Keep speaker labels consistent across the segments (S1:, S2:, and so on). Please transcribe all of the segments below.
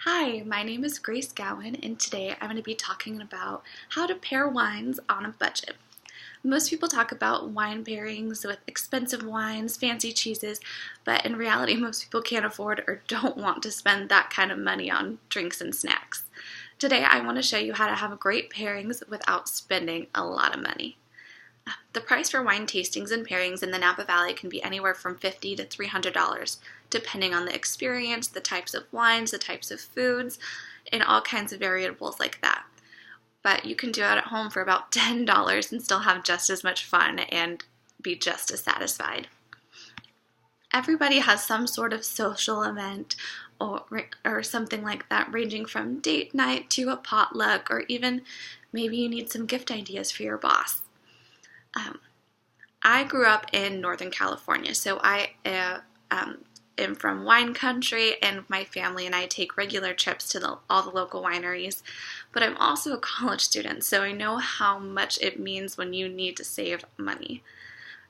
S1: Hi, my name is Grace Gowan, and today I'm going to be talking about how to pair wines on a budget. Most people talk about wine pairings with expensive wines, fancy cheeses, but in reality, most people can't afford or don't want to spend that kind of money on drinks and snacks. Today, I want to show you how to have great pairings without spending a lot of money. The price for wine tastings and pairings in the Napa Valley can be anywhere from $50 to $300, depending on the experience, the types of wines, the types of foods, and all kinds of variables like that. But you can do it at home for about $10 and still have just as much fun and be just as satisfied. Everybody has some sort of social event or something like that, ranging from date night to a potluck, or even maybe you need some gift ideas for your boss. I grew up in Northern California, so I am from wine country, and my family and I take regular trips to all the local wineries. But I'm also a college student, so I know how much it means when you need to save money.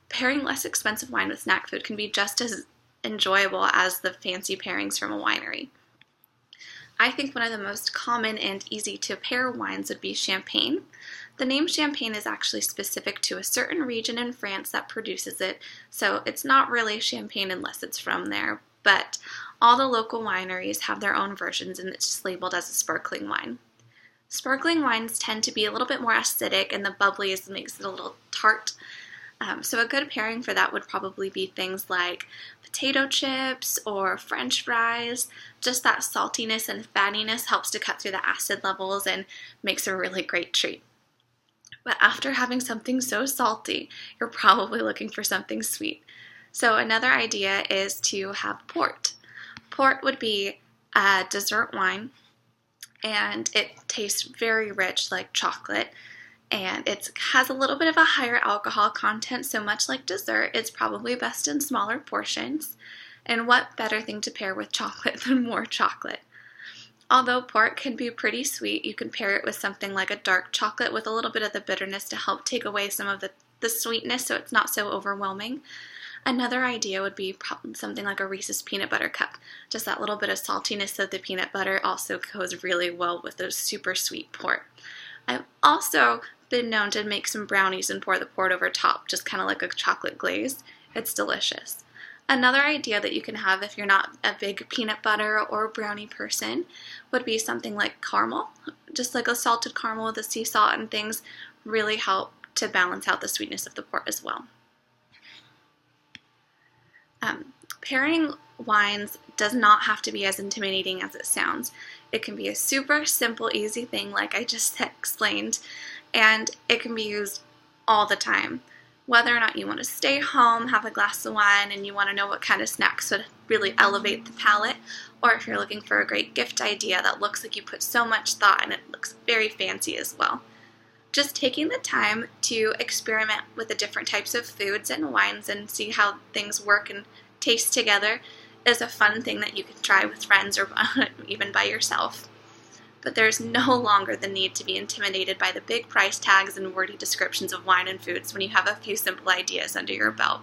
S1: Pairing less expensive wine with snack food can be just as enjoyable as the fancy pairings from a winery. I think one of the most common and easy to pair wines would be Champagne. The name Champagne is actually specific to a certain region in France that produces it, so it's not really Champagne unless it's from there, but all the local wineries have their own versions and it's just labeled as a sparkling wine. Sparkling wines tend to be a little bit more acidic, and the bubbly makes it a little tart. So a good pairing for that would probably be things like potato chips or French fries. Just that saltiness and fattiness helps to cut through the acid levels and makes a really great treat. But after having something so salty, you're probably looking for something sweet. So another idea is to have port. Port would be a dessert wine, and it tastes very rich like chocolate. And it has a little bit of a higher alcohol content, so much like dessert, it's probably best in smaller portions. And what better thing to pair with chocolate than more chocolate? Although port can be pretty sweet, you can pair it with something like a dark chocolate with a little bit of the bitterness to help take away some of the sweetness so it's not so overwhelming. Another idea would be something like a Reese's peanut butter cup. Just that little bit of saltiness of the peanut butter also goes really well with those super sweet port. I've also been known to make some brownies and pour the port over top, just kind of like a chocolate glaze. It's delicious. Another idea that you can have if you're not a big peanut butter or brownie person would be something like caramel. Just like a salted caramel with the sea salt and things really help to balance out the sweetness of the port as well. Pairing wines does not have to be as intimidating as it sounds. It can be a super simple, easy thing like I just explained, and it can be used all the time. Whether or not you want to stay home, have a glass of wine, and you want to know what kind of snacks would really elevate the palate, or if you're looking for a great gift idea that looks like you put so much thought and it looks very fancy as well. Just taking the time to experiment with the different types of foods and wines and see how things work and taste together is a fun thing that you can try with friends or even by yourself. But there's no longer the need to be intimidated by the big price tags and wordy descriptions of wine and foods when you have a few simple ideas under your belt.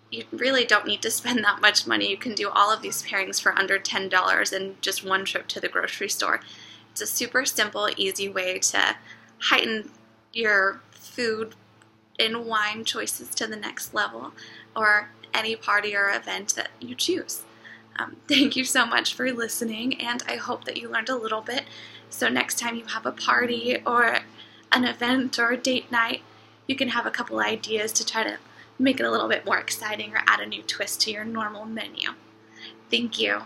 S1: You really don't need to spend that much money. You can do all of these pairings for under $10 in just one trip to the grocery store. It's a super simple, easy way to heighten your food and wine choices to the next level, or any party or event that you choose. Thank you so much for listening, and I hope that you learned a little bit. So next time you have a party or an event or a date night, you can have a couple ideas to try to make it a little bit more exciting or add a new twist to your normal menu. Thank you.